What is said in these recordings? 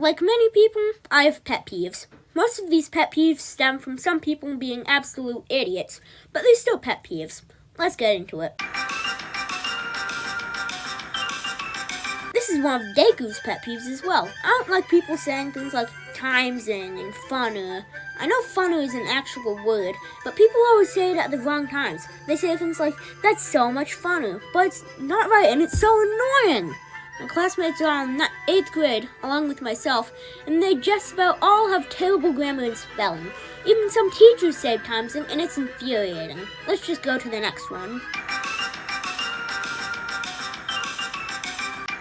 Like many people, I have pet peeves. Most of these pet peeves stem from some people being absolute idiots, but they're still pet peeves. Let's get into it. This is one of Deku's pet peeves as well. I don't like people saying things like times in and funner. I know funner is an actual word, but people always say it at the wrong times. They say things like, that's so much funner, but it's not right and it's so annoying. My classmates are in 8th grade, along with myself, and they just about all have terrible grammar and spelling. Even some teachers say times in, and it's infuriating. Let's just go to the next one.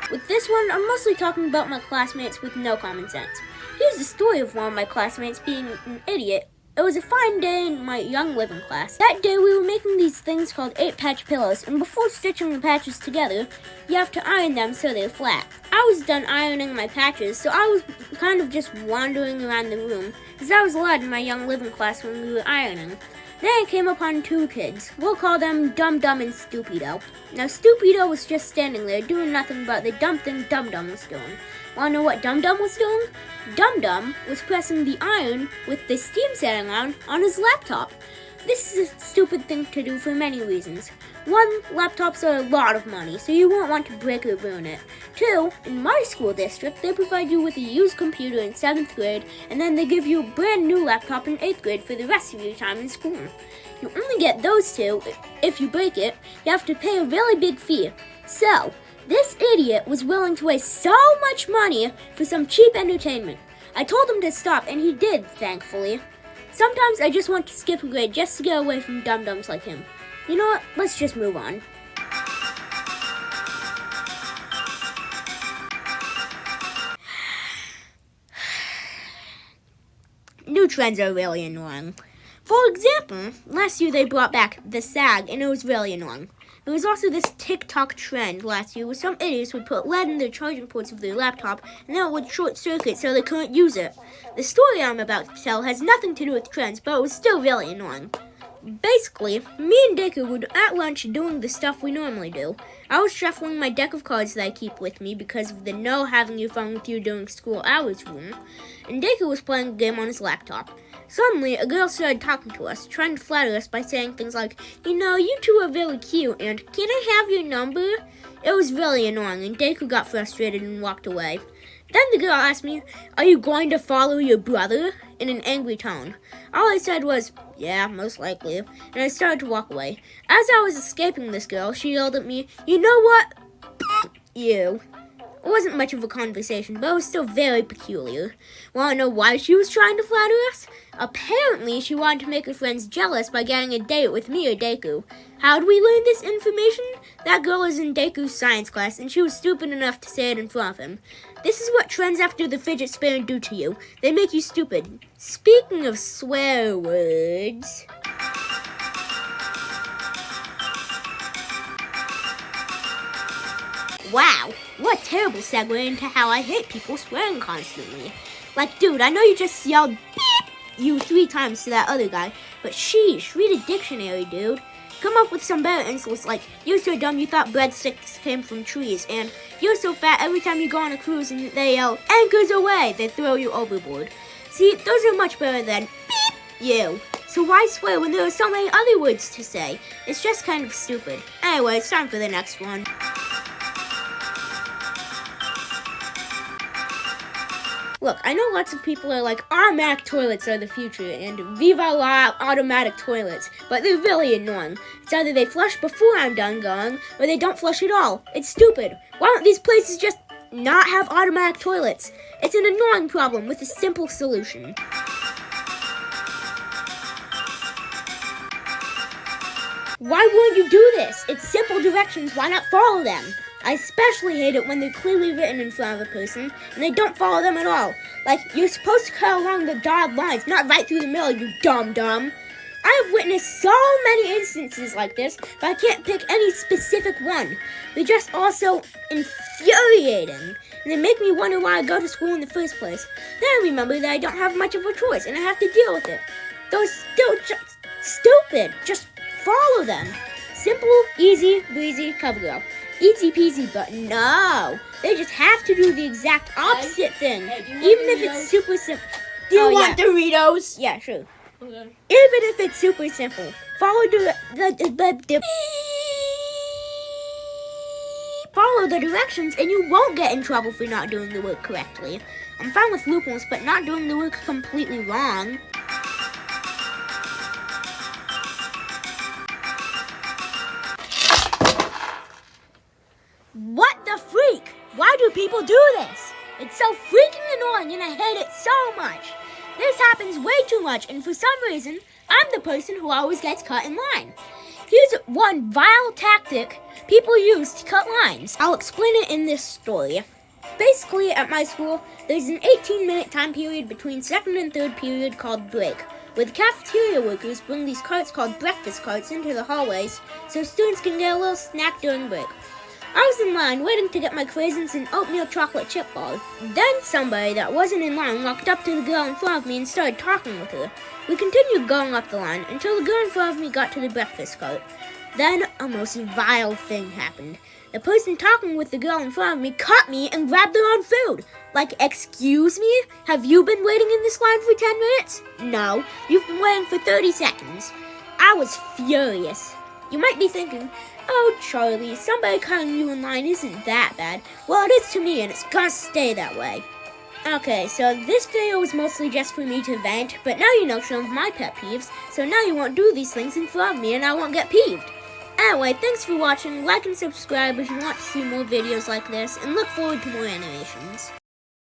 With this one, I'm mostly talking about my classmates with no common sense. Here's the story of one of my classmates being an idiot. It was a fine day in my Young Living class. That day we were making these things called 8-patch pillows, and before stitching the patches together, you have to iron them so they're flat. I was done ironing my patches, so I was kind of just wandering around the room, because I was allowed in my Young Living class when we were ironing. Then I came upon 2 kids. We'll call them Dum Dum and Stupido. Now Stupido was just standing there doing nothing but the dumb thing Dum Dum was doing. Wanna know what Dum Dum was doing? Dum Dum was pressing the iron with the steam setting on his laptop. This is a stupid thing to do for many reasons. 1, laptops are a lot of money, so you won't want to break or ruin it. 2, in my school district, they provide you with a used computer in 7th grade, and then they give you a brand new laptop in 8th grade for the rest of your time in school. You only get those 2. If you break it, you have to pay a really big fee. So, this idiot was willing to waste so much money for some cheap entertainment. I told him to stop, and he did, thankfully. Sometimes I just want to skip a grade just to get away from dum-dums like him. You know what? Let's just move on. New trends are really annoying. For example, last year they brought back the SAG, and it was really annoying. There was also this TikTok trend last year where some idiots would put lead in the charging ports of their laptop, and then it would short circuit so they couldn't use it. The story I'm about to tell has nothing to do with trends, but it was still really annoying. Basically, me and Deku were at lunch doing the stuff we normally do. I was shuffling my deck of cards that I keep with me because of the no having your phone with you during school hours rule, and Deku was playing a game on his laptop. Suddenly, a girl started talking to us, trying to flatter us by saying things like, you know, you two are really cute, and can I have your number? It was really annoying, and Deku got frustrated and walked away. Then the girl asked me, are you going to follow your brother? In an angry tone. All I said was, yeah, most likely, and I started to walk away. As I was escaping this girl, she yelled at me, you know what? You. It wasn't much of a conversation, but it was still very peculiar. Want to know why she was trying to flatter us? Apparently, she wanted to make her friends jealous by getting a date with me or Deku. How did we learn this information? That girl is in Deku's science class, and she was stupid enough to say it in front of him. This is what trends after the fidget spinner do to you. They make you stupid. Speaking of swear words... Wow, what a terrible segue into how I hate people swearing constantly. Like, dude, I know you just yelled beep you 3 times to that other guy, but sheesh, read a dictionary, dude. Come up with some better insults like, you're so dumb you thought breadsticks came from trees, and you're so fat every time you go on a cruise and they yell, anchors away, they throw you overboard. See, those are much better than beep you. So why swear when there are so many other words to say? It's just kind of stupid. Anyway, it's time for the next one. Look, I know lots of people are like, automatic toilets are the future, and viva la automatic toilets, but they're really annoying. It's either they flush before I'm done going, or they don't flush at all. It's stupid. Why don't these places just not have automatic toilets? It's an annoying problem with a simple solution. Why won't you do this? It's simple directions, why not follow them? I especially hate it when they're clearly written in front of a person and they don't follow them at all. Like, you're supposed to cut along the dotted lines, not right through the middle, you dumb. I have witnessed so many instances like this, but I can't pick any specific one. They're just all so infuriating, and they make me wonder why I go to school in the first place. Then I remember that I don't have much of a choice, and I have to deal with it. Those still just stupid. Just follow them. Simple, easy, breezy, cover girl. Easy peasy, but no. They just have to do the exact opposite thing, even if it's super simple. Do you want Doritos? Yeah, sure. Okay. Even if it's super simple, follow follow the directions and you won't get in trouble for not doing the work correctly. I'm fine with loopholes, but not doing the work completely wrong. What the freak? Why do people do this? It's so freaking annoying and I hate it so much. This happens way too much, and for some reason, I'm the person who always gets cut in line. Here's one vile tactic people use to cut lines. I'll explain it in this story. Basically, at my school, there's an 18-minute time period between second and third period called break, where the cafeteria workers bring these carts called breakfast carts into the hallways so students can get a little snack during break. I was in line waiting to get my craisins and oatmeal chocolate chip bar. Then somebody that wasn't in line walked up to the girl in front of me and started talking with her. We continued going up the line until the girl in front of me got to the breakfast cart. Then a most vile thing happened. The person talking with the girl in front of me cut me and grabbed their own food. Like, excuse me? Have you been waiting in this line for 10 minutes? No, you've been waiting for 30 seconds. I was furious. You might be thinking, oh, Charlie, somebody cutting you in line isn't that bad. Well, it is to me, and it's gonna stay that way. Okay, so this video was mostly just for me to vent, but now you know some of my pet peeves, so now you won't do these things in front of me and I won't get peeved. Anyway, thanks for watching. Like and subscribe if you want to see more videos like this, and look forward to more animations.